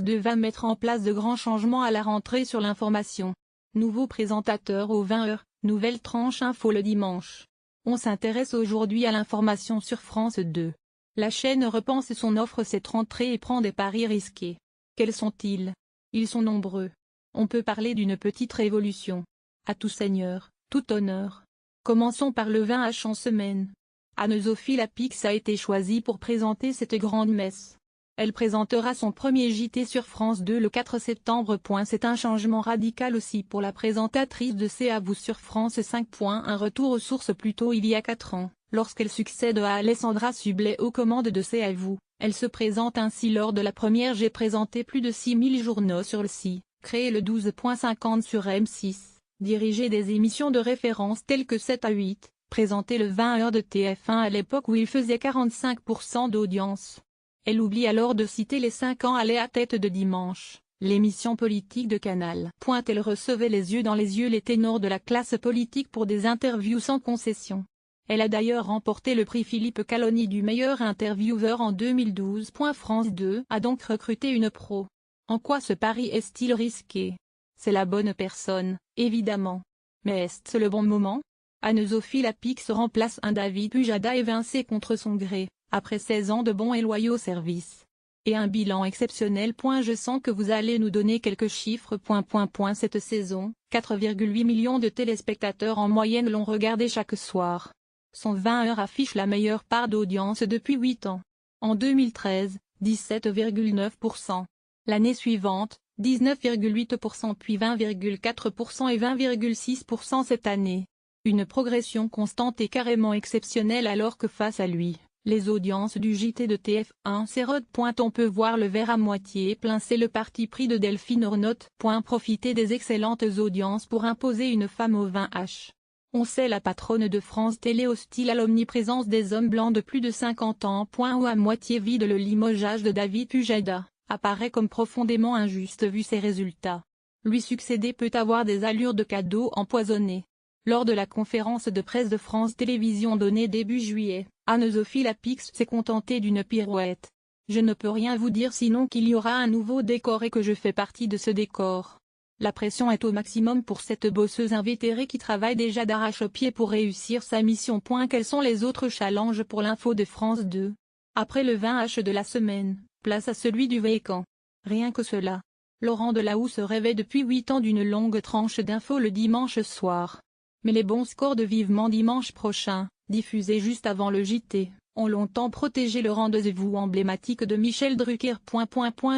2 va mettre en place de grands changements à la rentrée sur l'information. Nouveau présentateur aux 20h, nouvelle tranche info le dimanche. On s'intéresse aujourd'hui à l'information sur France 2. La chaîne repense son offre cette rentrée et prend des paris risqués. Quels sont-ils? Ils sont nombreux. On peut parler d'une petite révolution. À tout seigneur, tout honneur. Commençons par le 20h en semaine. Anne-Sophie Lapix a été choisie pour présenter cette grande messe. Elle présentera son premier JT sur France 2 le 4 septembre. C'est un changement radical aussi pour la présentatrice de C'est à vous sur France 5. Un retour aux sources plutôt il y a 4 ans, lorsqu'elle succède à Alessandra Sublet aux commandes de C'est à vous. Elle se présente ainsi lors de la première. J'ai présenté plus de 6000 journaux sur le site, créé le 12.50 sur M6, dirigé des émissions de référence telles que 7 à 8, présenté le 20h de TF1 à l'époque où il faisait 45% d'audience. Elle oublie alors de citer les 5 ans allés à tête de dimanche, l'émission politique de Canal. Elle recevait les yeux dans les yeux les ténors de la classe politique pour des interviews sans concession. Elle a d'ailleurs remporté le prix Philippe Caloni du meilleur intervieweur en 2012. France 2 a donc recruté une pro. En quoi ce pari est-il risqué? C'est la bonne personne, évidemment. Mais est-ce le bon moment? Anne-Sophie Lapix remplace un David Pujada évincé contre son gré, après 16 ans de bons et loyaux services. Et un bilan exceptionnel. Je sens que vous allez nous donner quelques chiffres. Cette saison, 4,8 millions de téléspectateurs en moyenne l'ont regardé chaque soir. Son 20h affiche la meilleure part d'audience depuis 8 ans. En 2013, 17,9%. L'année suivante, 19,8% puis 20,4% et 20,6% cette année. Une progression constante et carrément exceptionnelle alors que face à lui, les audiences du JT de TF1 s'érodent. On peut voir le verre à moitié plein. C'est le parti pris de Delphine Ornotte. Profiter des excellentes audiences pour imposer une femme au 20h. On sait la patronne de France Télé hostile à l'omniprésence des hommes blancs de plus de 50 ans. Ou à moitié vide. Le limogeage de David Pujada apparaît comme profondément injuste vu ses résultats. Lui succéder peut avoir des allures de cadeau empoisonné. Lors de la conférence de presse de France Télévisions donnée début juillet, Anne-Sophie Lapix s'est contentée d'une pirouette. Je ne peux rien vous dire sinon qu'il y aura un nouveau décor et que je fais partie de ce décor. La pression est au maximum pour cette bosseuse invétérée qui travaille déjà d'arrache-pied pour réussir sa mission. Quels sont les autres challenges pour l'info de France 2? Après le 20h de la semaine, place à celui du Vécan. Rien que cela. Laurent Delahousse rêvait depuis 8 ans d'une longue tranche d'info le dimanche soir. Mais les bons scores de Vivement Dimanche prochain, diffusés juste avant le JT, ont longtemps protégé le rendez-vous emblématique de Michel Drucker.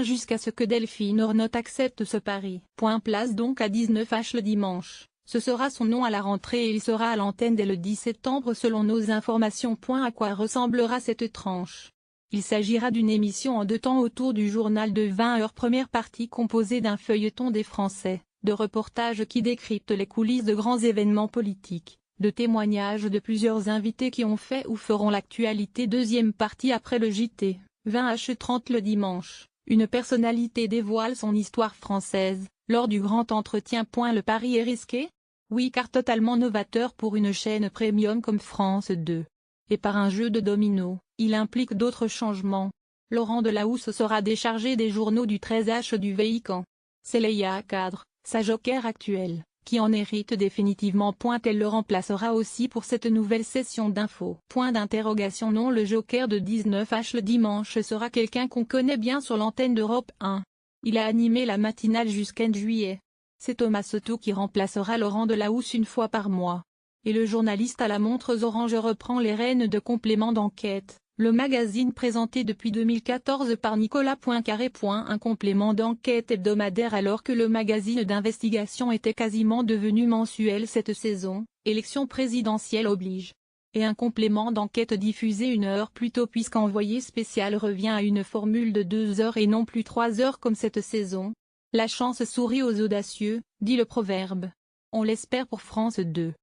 Jusqu'à ce que Delphine Ornotte accepte ce pari. Place donc à 19h le dimanche. Ce sera son nom à la rentrée et il sera à l'antenne dès le 10 septembre selon nos informations. À quoi ressemblera cette tranche? Il s'agira d'une émission en 2 temps autour du journal de 20h. Première partie composée d'un feuilleton des Français, de reportages qui décryptent les coulisses de grands événements politiques, de témoignages de plusieurs invités qui ont fait ou feront l'actualité. Deuxième partie après le JT, 20h30 le dimanche, une personnalité dévoile son histoire française, lors du grand entretien. Le pari est risqué? Oui, car totalement novateur pour une chaîne premium comme France 2. Et par un jeu de domino, il implique d'autres changements. Laurent Delahousse sera déchargé des journaux du 13h du Vécan. C'est Léa Cadre, sa joker actuelle, qui en hérite définitivement. Elle le remplacera aussi pour cette nouvelle session d'info. Non, le joker de 19h le dimanche sera quelqu'un qu'on connaît bien sur l'antenne d'Europe 1. Il a animé la matinale jusqu'en juillet. C'est Thomas Soto qui remplacera Laurent Delahousse une fois par mois. Et le journaliste à la montre orange reprend les rênes de Complément d'enquête, le magazine présenté depuis 2014 par Nicolas Poincaré. Un complément d'enquête hebdomadaire alors que le magazine d'investigation était quasiment devenu mensuel cette saison, élection présidentielle oblige. Et un complément d'enquête diffusé 1 heure plus tôt puisqu'Envoyé spécial revient à une formule de 2 heures et non plus 3 heures comme cette saison. La chance sourit aux audacieux, dit le proverbe. On l'espère pour France 2.